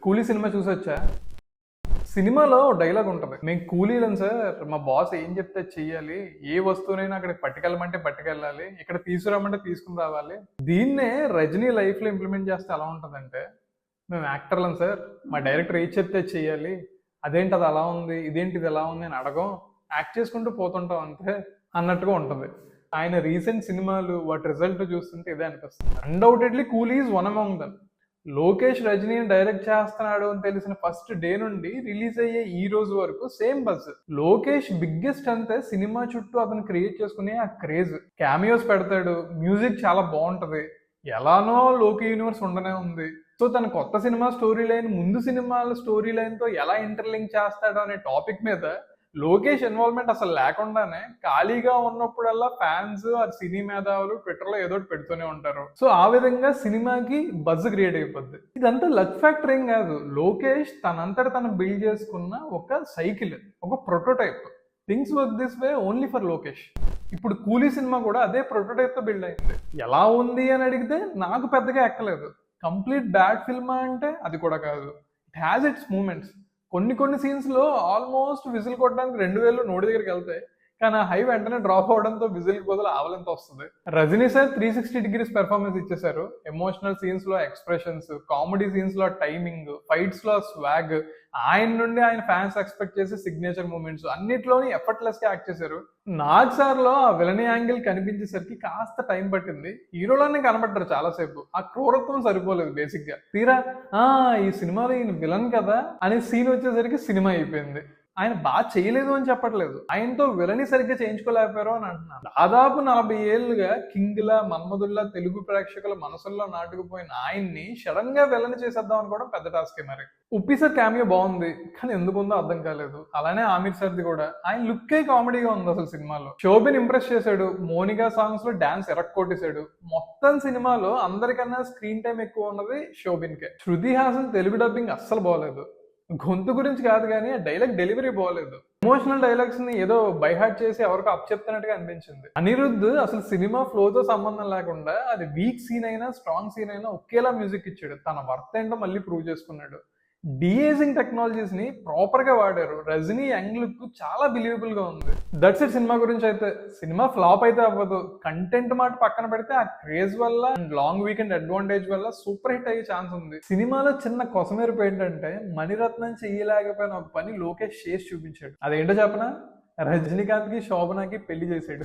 కూలీ సినిమా చూసొచ్చా? సినిమాలో డైలాగ్ ఉంటది. మేము కూలీలం సార్, మా బాస్ ఏం చెప్తే చెయ్యాలి, ఏ వస్తువునైనా అక్కడికి పట్టుకెళ్ళమంటే పట్టుకెళ్ళాలి, ఇక్కడ తీసుకురామంటే తీసుకుని రావాలి. దీన్నే రజనీ లైఫ్ లో ఇంప్లిమెంట్ చేస్తే ఎలా ఉంటదంటే, మేము యాక్టర్లం సార్, మా డైరెక్టర్ ఏం చెప్తే చెయ్యాలి, అదేంటి అది అలా ఉంది, ఇదేంటి ఇది ఎలా ఉంది అని అడగం, యాక్ట్ చేసుకుంటూ పోతుంటాం అంతే అన్నట్టుగా ఉంటుంది. ఆయన రీసెంట్ సినిమాలు వాటి రిజల్ట్ చూస్తుంటే ఇదే అనిపిస్తుంది. Undoubtedly Coolie is one among them. Lokesh రజనీని డైరెక్ట్ చేస్తున్నాడు అని తెలిసిన ఫస్ట్ డే నుండి రిలీజ్ అయ్యే ఈ రోజు వరకు సేమ్ బజ్. లోకేష్ బిగ్గెస్ట్ అంతే సినిమా చుట్టూ అతను క్రియేట్ చేసుకునే ఆ క్రేజ్. క్యామియోస్ పెడతాడు, మ్యూజిక్ చాలా బాగుంటది, ఎలానో లోకి యూనివర్స్ ఉండనే ఉంది. సో తన కొత్త సినిమా స్టోరీ లైన్ ముందు సినిమాల స్టోరీ లైన్ తో ఎలా ఇంటర్లింక్ చేస్తాడో అనే టాపిక్ మీద లోకేష్ ఇన్వాల్వ్మెంట్ అసలు లేకుండానే ఖాళీగా ఉన్నప్పుడల్లా ఫ్యాన్స్ ఆ సినీ మేధావులు ట్విట్టర్ లో ఏదో పెడుతూనే ఉంటారు. సో ఆ విధంగా సినిమాకి బజ్ క్రియేట్ అయిపోద్ది. ఇదంతా లక్ ఫ్యాక్టర్ ఏం కాదు, లోకేష్ తనంతట తను బిల్డ్ చేసుకున్న ఒక సైకిల్, ఒక prototype. Things work this way only for Lokesh. ఇప్పుడు కూలీ సినిమా కూడా అదే ప్రొటోటైప్ తో బిల్డ్ అయింది. ఎలా ఉంది అని అడిగితే నాకు పెద్దగా ఎక్కలేదు. కంప్లీట్ బ్యాడ్ ఫిల్మా అంటే అది కూడా కాదు. It has its moments. కొన్ని సీన్స్ లో ఆల్మోస్ట్ విజిల్ కొట్టడానికి 2000 నోటి దగ్గరికి వెళ్తాయి, కానీ ఆ హై వెంటనే డ్రాప్ అవడంతో విజిల్ బదులు ఆవలింత వస్తుంది. రజనీ సార్ 360 డిగ్రీస్ పెర్ఫార్మెన్స్ ఇచ్చేసారు. ఎమోషనల్ సీన్స్ లో ఎక్స్ప్రెషన్స్, కామెడీ సీన్స్ లో టైమింగ్, ఫైట్స్ లో స్వాగ్, ఆయన నుండి ఆయన ఫ్యాన్స్ ఎక్స్పెక్ట్ చేసే సిగ్నేచర్ మూమెంట్స్ అన్నిట్లోని ఎఫర్ట్లెస్ గా యాక్ట్ చేశారు. నాగ్ సార్ లో ఆ విలనీ యాంగిల్ కనిపించేసరికి కాస్త టైం పట్టింది. హీరోలోనే కనబడ్డారు చాలాసేపు. ఆ క్రూరత్వం సరిపోలేదు బేసిక్ గా. తీరా ఈ సినిమాలో ఈయన విలన్ కదా అనే సీన్ వచ్చేసరికి సినిమా అయిపోయింది. ఆయన బాగా చేయలేదు అని చెప్పట్లేదు, ఆయనతో విలని సరిగ్గా చేయించుకోలేకపోయారు అని అంటున్నాను. దాదాపు 40 ఏళ్లుగా కింగ్ లా మన్మధుల్లా తెలుగు ప్రేక్షకుల మనసుల్లో నాటుకుపోయిన ఆయన్ని సడన్ గా విలని చేసేద్దాం అనుకోవడం పెద్ద టాస్కే. మరి ఉప్పి సార్ క్యామియో బాగుంది, కానీ ఎందుకుందో అర్థం కాలేదు. అలానే ఆమిర్ సార్ది కూడా. ఆయన లుక్కే కామెడీగా ఉంది అసలు సినిమాలో. శోభిన్ ఇంప్రెస్ చేశాడు, మోనికా సాంగ్స్ లో డాన్స్ ఎరక్కొట్టేశాడు. మొత్తం సినిమాలో అందరికన్నా స్క్రీన్ టైం ఎక్కువ ఉన్నది శోభిన్ కే. శృతి హాసన్ తెలుగు డబ్బింగ్ అస్సలు బాగలేదు. గొంతు గురించి కాదు కానీ ఆ డైలాగ్ డెలివరీ బాగలేదు. ఎమోషనల్ డైలాగ్స్ ని ఏదో బైహార్ట్ చేసి ఎవరికో అప్ చెప్తున్నట్టుగా అనిపించింది. అనిరుద్ధ్ అసలు సినిమా ఫ్లోతో సంబంధం లేకుండా అది వీక్ సీన్ అయినా స్ట్రాంగ్ సీన్ అయినా ఒకేలా మ్యూజిక్ ఇచ్చాడు. తన వర్త్ ఏంటో మళ్ళీ ప్రూవ్ చేసుకున్నాడు. డీఏజింగ్ టెక్నాలజీస్ ని ప్రాపర్ గా వాడారు. రజనీ యంగ్ లుక్ చాలా బిలీవబుల్ గా ఉంది. దట్స్ ఇట్ సినిమా గురించి అయితే. సినిమా ఫ్లాప్ అయితే అవ్వదు. కంటెంట్ మాట పక్కన పెడితే ఆ క్రేజ్ వల్ల అండ్ లాంగ్ వీకెండ్ అడ్వాంటేజ్ వల్ల సూపర్ హిట్ అయ్యే ఛాన్స్ ఉంది. సినిమాలో చిన్న కొసమెరుపు ఏంటంటే మణిరత్నం చెయ్యలేకపోయిన ఒక పని లోకేష్ చేసి చూపించాడు. అదేంటో చెప్పనా, రజనీకాంత్ కి శోభనాకి పెళ్లి చేశాడు.